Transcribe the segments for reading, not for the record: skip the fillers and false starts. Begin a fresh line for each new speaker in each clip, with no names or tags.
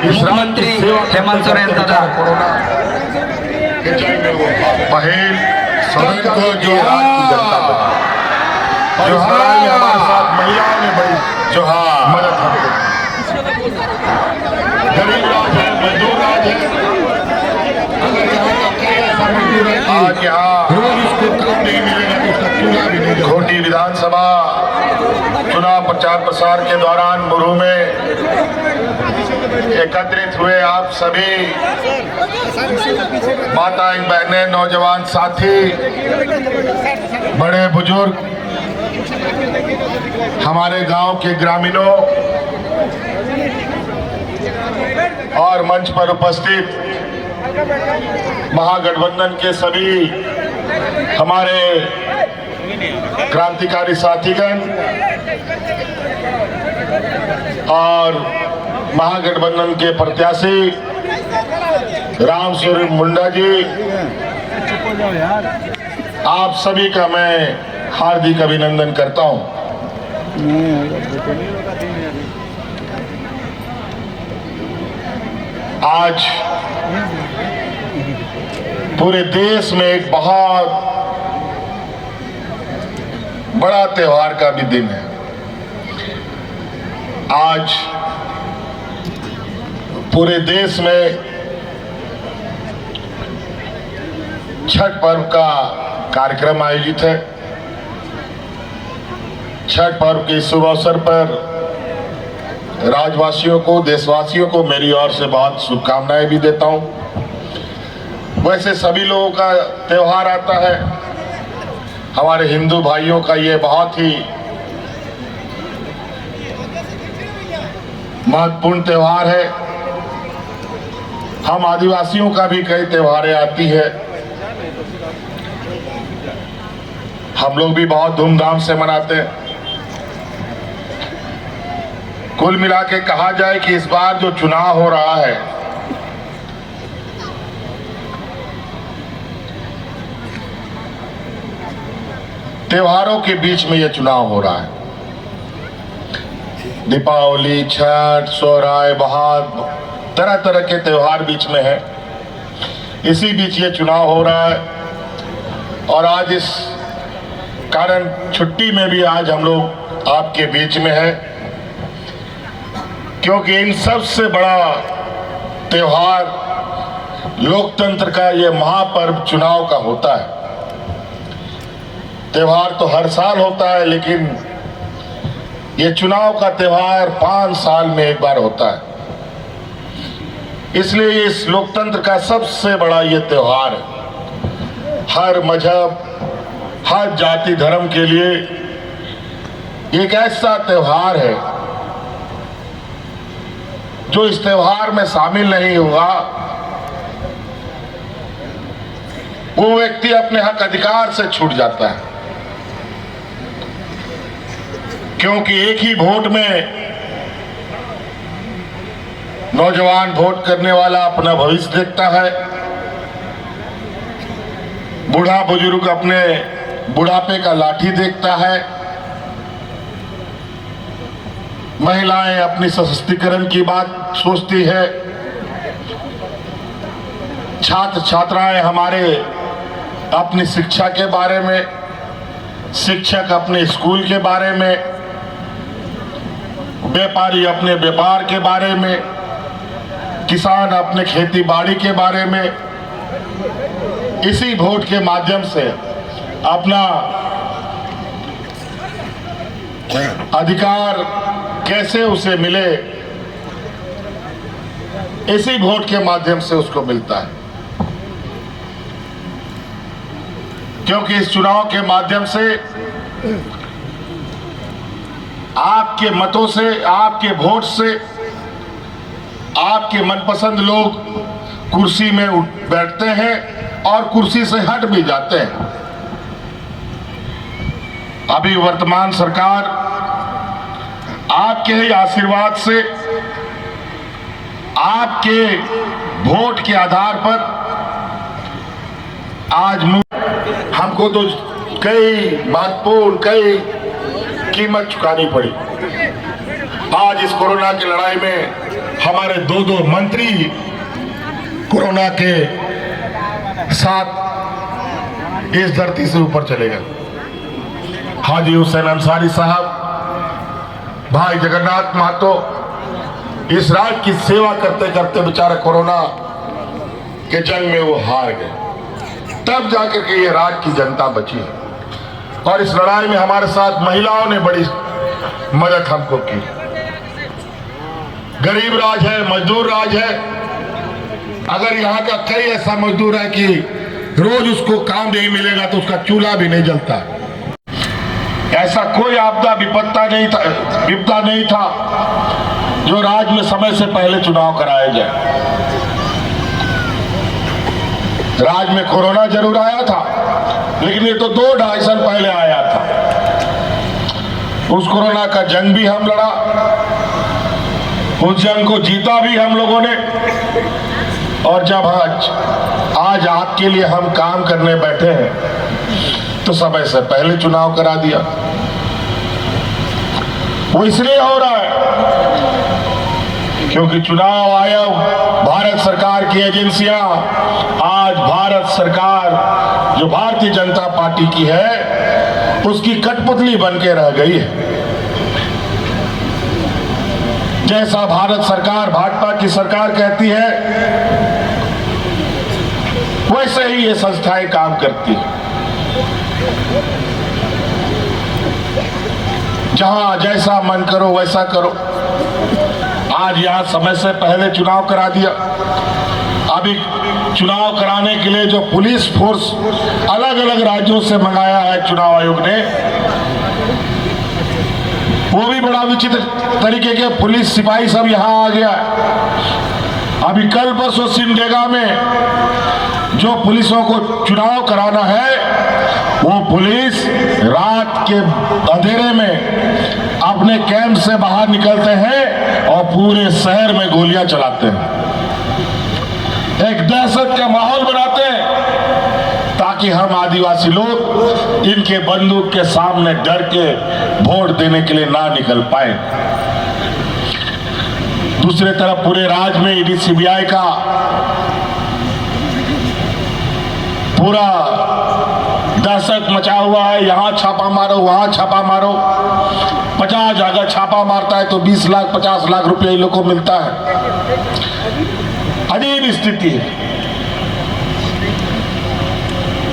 मुख्यमंत्री हेमंत सोरेन दादा
पहल सदन को जो आज की जनता बनी जो हमारे साथ महिलाओं ने बड़ी जो मदद करते गरीब राज है, मजदूर राज है। आज यहाँ इसको काम नहीं मिलेगा तो उसका चुनाव भी नहीं। खोटी विधानसभा चुनाव प्रचार प्रसार के दौरान मुरहू में एकत्रित हुए आप सभी माताएं, बहनें, नौजवान साथी, बड़े बुजुर्ग, हमारे गांव के ग्रामीणों और मंच पर उपस्थित महागठबंधन के सभी हमारे क्रांतिकारी साथीगण और महागठबंधन के प्रत्याशी राम स्वरूप मुंडा जी, आप सभी का मैं हार्दिक अभिनंदन करता हूं। आज पूरे देश में एक बहुत बड़ा त्योहार का भी दिन है। आज पूरे देश में छठ पर्व का कार्यक्रम आयोजित है। छठ पर्व के शुभ अवसर पर राज्यवासियों को, देशवासियों को मेरी ओर से बहुत शुभकामनाएं भी देता हूं। वैसे सभी लोगों का त्योहार आता है, हमारे हिंदू भाइयों का ये बहुत ही महत्वपूर्ण त्योहार है। हम आदिवासियों का भी कई त्योहारें आती है, हम लोग भी बहुत धूमधाम से मनाते हैं। कुल मिला के कहा जाए कि इस बार जो चुनाव हो रहा है, त्योहारों के बीच में यह चुनाव हो रहा है। दीपावली, छठ, सोहराय, बहार, तरह तरह के त्योहार बीच में है। इसी बीच ये चुनाव हो रहा है और आज इस कारण छुट्टी में भी आज हम लोग आपके बीच में है, क्योंकि इन सबसे बड़ा त्योहार लोकतंत्र का ये महापर्व चुनाव का होता है। त्योहार तो हर साल होता है, लेकिन ये चुनाव का त्योहार 5 साल में एक बार होता है। इसलिए इस लोकतंत्र का सबसे बड़ा ये त्योहार है। हर मजहब, हर जाति धर्म के लिए एक ऐसा त्योहार है जो इस त्योहार में शामिल नहीं हुआ वो व्यक्ति अपने हक अधिकार से छूट जाता है। क्योंकि एक ही वोट में नौजवान वोट करने वाला अपना भविष्य देखता है, बूढ़ा बुजुर्ग अपने बुढ़ापे का लाठी देखता है, महिलाएं अपनी सशक्तिकरण की बात सोचती है, छात्र छात्राएं हमारे अपनी शिक्षा के बारे में, शिक्षक अपने स्कूल के बारे में, व्यापारी अपने व्यापार के बारे में, किसान अपने खेती बाड़ी के बारे में इसी वोट के माध्यम से अपना अधिकार कैसे उसे मिले, इसी वोट के माध्यम से उसको मिलता है। क्योंकि इस चुनाव के माध्यम से आपके मतों से, आपके वोट से आपके मनपसंद लोग कुर्सी में बैठते हैं और कुर्सी से हट भी जाते हैं। अभी वर्तमान सरकार आपके ही आशीर्वाद से, आपके वोट के आधार पर आज हमको तो कई महत्वपूर्ण कई कीमत चुकानी पड़ी। आज इस कोरोना की लड़ाई में हमारे दो मंत्री कोरोना के साथ इस धरती से ऊपर चले गए। हाजी हुसैन अंसारी साहब, भाई जगन्नाथ महतो इस राज्य की सेवा करते करते बेचारा कोरोना के जंग में वो हार गए। तब जाकर के ये राज्य की जनता बची और इस लड़ाई में हमारे साथ महिलाओं ने बड़ी मदद हमको की। गरीब राज है, मजदूर राज है। अगर यहाँ का कई ऐसा मजदूर है कि रोज उसको काम नहीं मिलेगा तो उसका चूल्हा भी नहीं जलता। ऐसा कोई आपदा विपदा नहीं था जो राज्य में समय से पहले चुनाव कराया जाए। राज्य में कोरोना जरूर आया था, लेकिन ये तो 2-2.5 साल पहले आया था। उस कोरोना का जंग भी हम लड़ा, उस जंग को जीता भी हम लोगों ने। और जब आज आपके लिए हम काम करने बैठे हैं तो समय से पहले चुनाव करा दिया। वो इसलिए हो रहा है क्योंकि चुनाव आयोग, भारत सरकार की एजेंसियां आज भारत सरकार जो भारतीय जनता पार्टी की है उसकी कठपुतली बन के रह गई है। जैसा भारत सरकार भाजपा की सरकार कहती है वैसे ही ये संस्थाएं काम करती है। जहां जैसा मन करो वैसा करो। आज यहां समय से पहले चुनाव करा दिया। अभी चुनाव कराने के लिए जो पुलिस फोर्स अलग अलग राज्यों से मंगाया है चुनाव आयोग ने, वो भी बड़ा विचित्र तरीके के पुलिस सिपाही सब यहां आ गया। अभी कल परसों सिमडेगा में जो पुलिसों को चुनाव कराना है वो पुलिस रात के अंधेरे में अपने कैंप से बाहर निकलते हैं और पूरे शहर में गोलियां चलाते हैं, एक दहशत का माहौल बनाते हैं ताकि हम आदिवासी लोग इनके बंदूक के सामने डर के वोट देने के लिए ना निकल पाए। दूसरे तरफ पूरे राज्य में ईडी सीबीआई का पूरा दहशत मचा हुआ है। यहां छापा मारो, वहां छापा मारो। 50 जगह छापा मारता है तो 20 लाख 50 लाख रुपए इन लोगों को मिलता है। अजीब स्थिति है।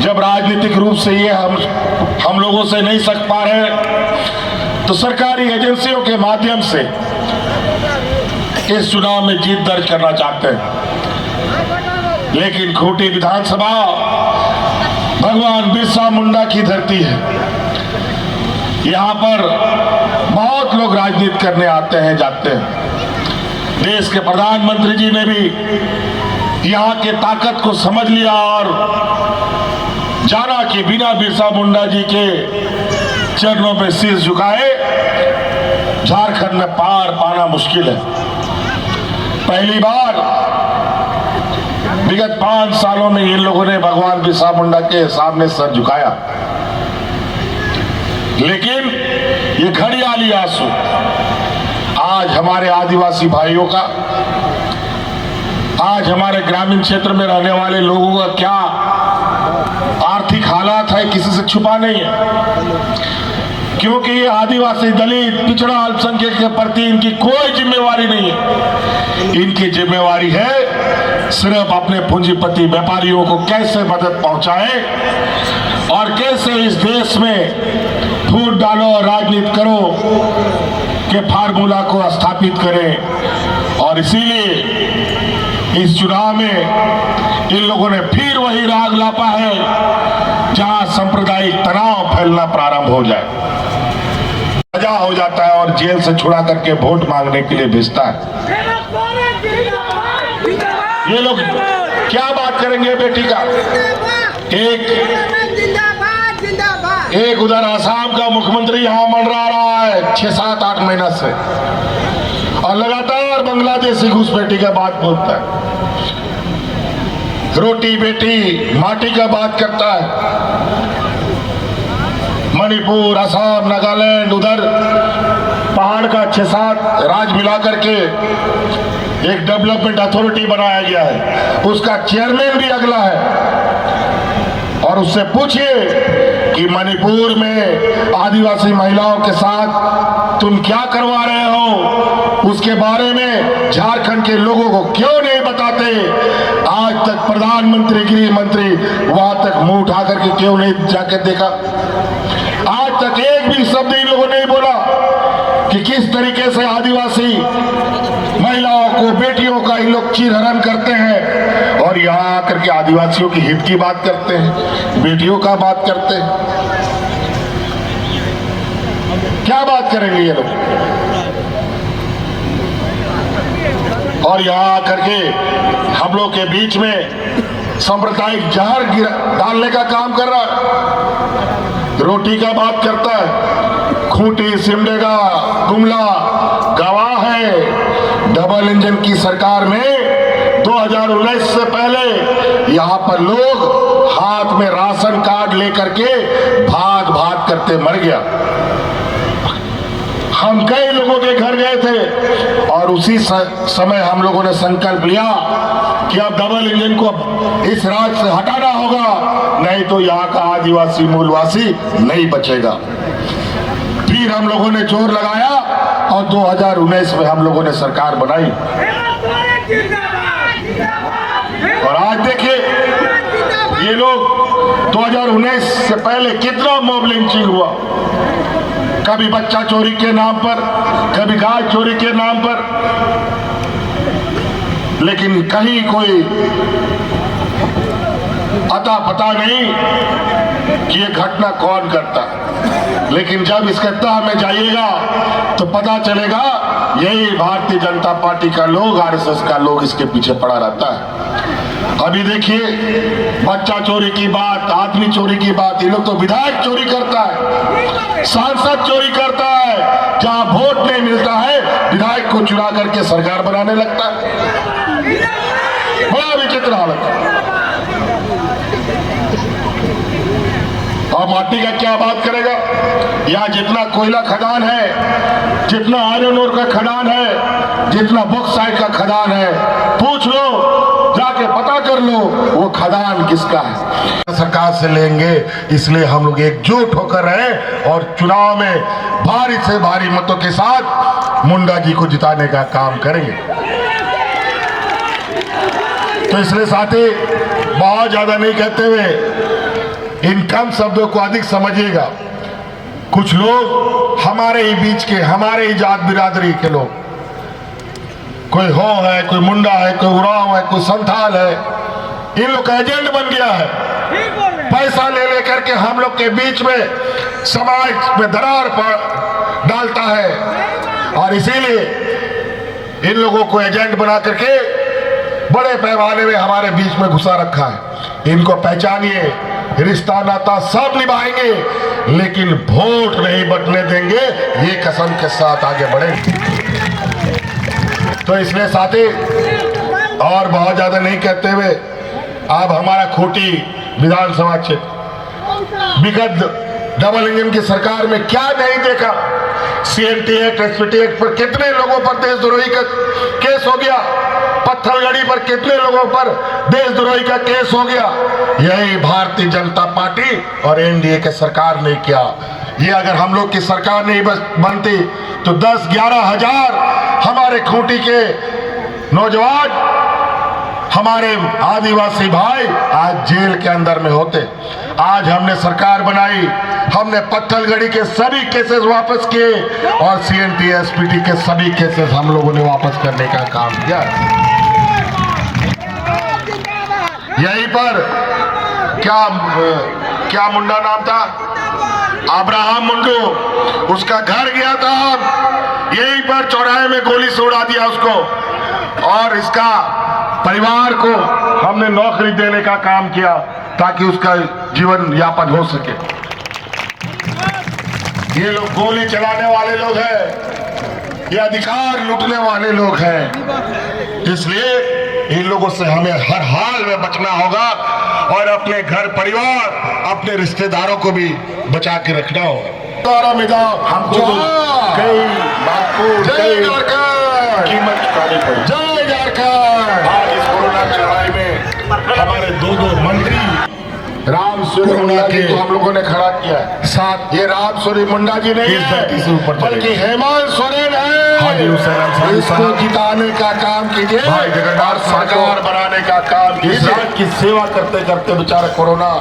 जब राजनीतिक रूप से ये हम लोगों से नहीं सक पा रहे तो सरकारी एजेंसियों के माध्यम से इस चुनाव में जीत दर्ज करना चाहते हैं। लेकिन खूंटी विधानसभा भगवान बिरसा मुंडा की धरती है। यहाँ पर बहुत लोग राजनीति करने आते हैं जाते हैं। देश के प्रधानमंत्री जी ने भी यहाँ के ताकत को समझ लिया और जाना कि बिना बिरसा मुंडा जी के चरणों में शीश झुकाए झारखंड में पार पाना मुश्किल है। पहली बार विगत 5 सालों में इन लोगों ने भगवान बिरसा मुंडा के सामने सर झुकाया, लेकिन ये घड़ियाली आंसू आज हमारे आदिवासी भाइयों का, आज हमारे ग्रामीण क्षेत्र में रहने वाले लोगों का क्या आर्थिक हालात है किसी से छुपा नहीं है। क्योंकि ये आदिवासी, दलित, पिछड़ा, अल्पसंख्यक के प्रति इनकी कोई जिम्मेवारी नहीं है। इनकी जिम्मेवारी है सिर्फ अपने पूंजीपति व्यापारियों को कैसे मदद पहुंचाए और कैसे इस देश में फूट डालो और राजनीति करो के फार्मूला को स्थापित करें। और इसीलिए इस चुनाव में इन लोगों ने फिर वही राग लापा है जहां सांप्रदायिक तनाव फैलना प्रारंभ हो जाए, सजा हो जाता है और जेल से छुड़ा करके वोट मांगने के लिए भेजता है। ये लोग क्या बात करेंगे बेटी का? एक एक उधर आसाम का मुख्यमंत्री यहां मंडरा रहा है 6-7-8 महीना से, और लगातार बांग्लादेशी घुसपैठी का बात बोलता है, रोटी बेटी माटी का बात करता है। मणिपुर, असम, नागालैंड, उधर पहाड़ का 6-7 राज्य मिला करके एक डेवलपमेंट अथॉरिटी बनाया गया है, उसका चेयरमैन भी अगला है। और उससे पूछिए कि मणिपुर में आदिवासी महिलाओं के साथ तुम क्या करवा रहे हो, उसके बारे में झारखंड के लोगों को क्यों नहीं बताते? आज तक प्रधानमंत्री, गृह मंत्री वहां तक मुंह उठा करके क्यों नहीं जाके देखा? आज तक एक भी शब्द इन लोगों ने नहीं बोला कि किस तरीके से आदिवासी महिलाओं को, बेटियों का इन लोग चीरहरण करते हैं, और यहाँ आकर के आदिवासियों की हित की बात करते हैं, बेटियों का बात करते हैं। क्या बात करेंगे ये लोग? और यहाँ आकर के हम लोग के बीच में सांप्रदायिक जहर डालने का काम कर रहा है, रोटी का बात करता है। खूंटी, सिमडेगा, गुमला गवाह है, डबल इंजन की सरकार में 2019 से पहले यहाँ पर लोग हाथ में राशन कार्ड लेकर के भाग भाग करते मर गया। हम कई लोगों के घर गए थे और उसी समय हम लोगों ने संकल्प लिया कि अब डबल इंजन को इस राज्य से हटाना होगा, नहीं तो यहाँ का आदिवासी मूलवासी नहीं बचेगा। फिर हम लोगों ने जोर लगाया और 2019 में हम लोगों ने सरकार बनाई। और आज देखिए ये लोग 2019 से पहले कितना मॉब लिंचिंग हुआ, कभी बच्चा चोरी के नाम पर, कभी गाय चोरी के नाम पर, लेकिन कहीं कोई अता पता नहीं कि ये घटना कौन करता। लेकिन जब इसके तह में जाइएगा तो पता चलेगा यही भारतीय जनता पार्टी का लोग, आरएसएस का लोग इसके पीछे पड़ा रहता है। अभी देखिए बच्चा चोरी की बात, आदमी चोरी की बात, ये लोग तो विधायक चोरी करता है, सांसद चोरी करता है, जहां वोट नहीं मिलता है विधायक को चुरा करके सरकार बनाने लगता है। बड़ा विचित्र हालत है। और माटी का क्या बात करेगा? यहाँ जितना कोयला खदान है, जितना आयरन ओर का खदान है, जितना बॉक्साइट का खदान है, पूछ लो, जाके पता कर लो वो खदान किसका है। सरकार से लेंगे, इसलिए हम लोग एकजुट होकर रहे और चुनाव में भारी से भारी मतों के साथ मुंडा जी को जिताने का काम करेंगे। तो इसलिए साथी बहुत ज्यादा नहीं कहते हुए इन कम शब्दों को अधिक समझिएगा। कुछ लोग हमारे ही बीच के, हमारे ही जात बिरादरी के लोग, कोई हो है, कोई मुंडा है, कोई उराव है, कोई संथाल है, इन लोग का एजेंट बन गया है। पैसा ले लेकर के हम लोग के बीच में समाज में दरार डालता है, और इसीलिए इन लोगों को एजेंट बना करके बड़े पैमाने में हमारे बीच में घुसा रखा है। इनको पहचानिए, रिश्ता नाता सब निभाएंगे, लेकिन वोट नहीं बंटने देंगे, ये कसम के साथ आगे बढ़ेंगे। तो इसलिए साथी और बहुत ज्यादा नहीं कहते हुए अब हमारा खूंटी विधानसभा क्षेत्र विगत डबल इंजन की सरकार में क्या नहीं देखा। CNT एक्ट, SPT एक्ट पर कितने लोगों पर देशद्रोही का केस हो गया, पत्थलगड़ी पर कितने लोगों पर देशद्रोही का केस हो गया। यही भारतीय जनता पार्टी और एनडीए के सरकार ने किया। ये अगर हम लोग की सरकार नहीं बनती तो 10-11 हजार हमारे खूंटी के नौजवान, हमारे आदिवासी भाई आज जेल के अंदर में होते। आज हमने सरकार बनाई, हमने पत्थलगड़ी के सभी केसेस वापस किए और CNT SPT के सभी केसेस हम लोगों ने वापस करने का काम किया। यहीं पर क्या मुंडा नाम था, अब्राहम मुंडू, उसका घर गया था, यहीं पर चौराहे में गोली से उड़ा दिया उसको, और इसका परिवार को हमने नौकरी देने का काम किया ताकि उसका जीवन यापन हो सके। ये लोग गोली चलाने वाले लोग हैं, ये अधिकार लूटने वाले लोग हैं। इसलिए इन लोगों से हमें हर हाल में बचना होगा और अपने घर परिवार, अपने रिश्तेदारों को भी बचा के रखना होगा। हमको कई बातों कीमत चुकानी पड़ी। जय झारखंड। आज इस कोरोना की लड़ाई में हमारे दो मंत्री राम सूर्य मुंडा जी को हम लोगों ने खड़ा किया है। साथ ये राम सूर्य मुंडा जी नहीं है, बल्कि हेमंत सोरेन है। इसको जिताने का काम कीजिए और सरकार बनाने का काम कीजिए। इस रात की सेवा करते करते बेचारा कोरोना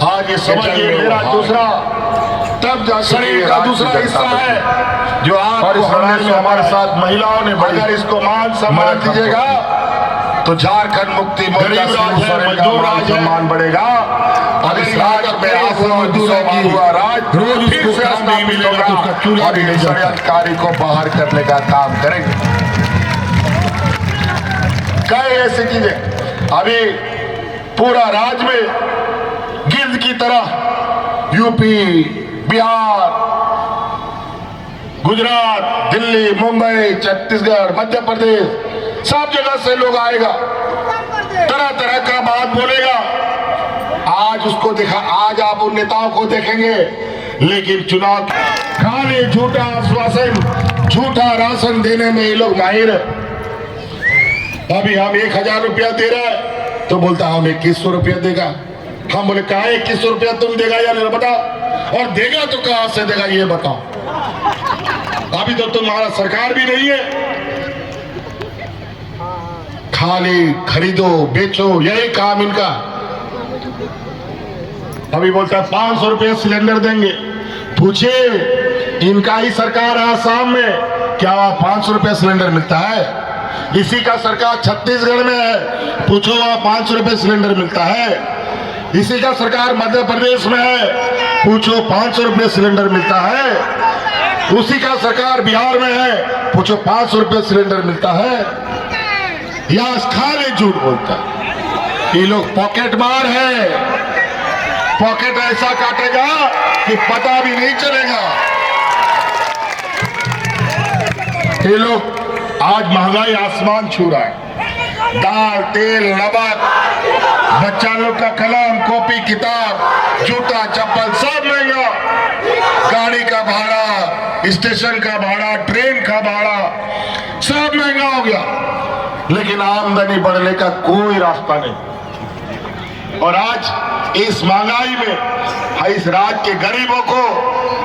आज ये समझिए मेरा दूसरा तब शरीर का दूसरा हिस्सा है जो आप और इस लड़ाई में हमारे साथ महिलाओं ने अगर इसको मान सम्मान दीजिएगा तो झारखंड मुक्ति मोर्चा मजदूर राज सम्मान बढ़ेगा। अब इस राज में राज रोज उसको काम नहीं मिलेगा तो उसका चूल्हा भी नहीं जलेगा। अधिकारी को बाहर करने का काम करेंगे। कई ऐसी चीजें अभी पूरा राज्य में गिद्ध की तरह यूपी, बिहार, गुजरात, दिल्ली, मुंबई, छत्तीसगढ़, मध्य प्रदेश सब जगह से लोग आएगा, तरह तरह का बात बोलेगा। आज उसको देखा, आज आप उन नेताओं को देखेंगे, लेकिन चुनाव खाली झूठा आश्वासन, झूठा राशन देने में ये लोग माहिर है। अभी हम 1000 रुपया दे रहे हैं तो बोलता हम 2100 रुपया देगा। हम बोले कहा 2100 रुपया तुम देगा या नहीं बताओ, और देगा तो कहां से देगा ये बताओ। अभी तो तुम्हारा सरकार भी नहीं है, खाली खरीदो बेचो यही काम इनका। अभी बोलता है 500 रुपये सिलेंडर देंगे। पूछिए इनका ही सरकार है आसाम में, क्या वहां 500 रुपये सिलेंडर मिलता है? इसी का सरकार छत्तीसगढ़ में है, पूछो वहां 500 रुपये सिलेंडर मिलता है। इसी का सरकार मध्य प्रदेश में है, पूछो 500 रुपये सिलेंडर मिलता है। उसी का सरकार बिहार में है, पूछो 500 रुपये सिलेंडर मिलता है। या खाली झूठ बोलता है। ये लोग पॉकेट मार है, पॉकेट ऐसा काटेगा कि पता भी नहीं चलेगा। ये लोग आज महंगाई आसमान छू रहा है, दाल, तेल, नमक, बच्चा लोग का कलम, कॉपी, किताब, जूता, चप्पल सब महंगा। गाड़ी का भाड़ा, स्टेशन का भाड़ा, ट्रेन का भाड़ा सब महंगा हो गया, लेकिन आमदनी बढ़ने का कोई रास्ता नहीं। और आज इस महंगाई में इस राज्य के गरीबों को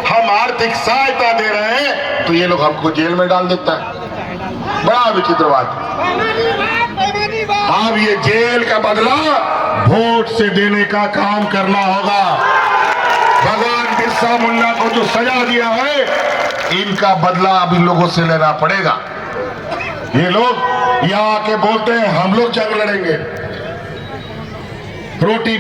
हम आर्थिक सहायता दे रहे हैं तो ये लोग हमको जेल में डाल देता है। बड़ा विचित्र बात। अब ये जेल का बदला वोट से देने का काम करना होगा। भगवान बिरसा मुंडा को जो सजा दिया है, इनका बदला अब इन लोगों से लेना पड़ेगा। ये लोग यहाँ आके बोलते हैं हम लोग जंग लड़ेंगे, रोटी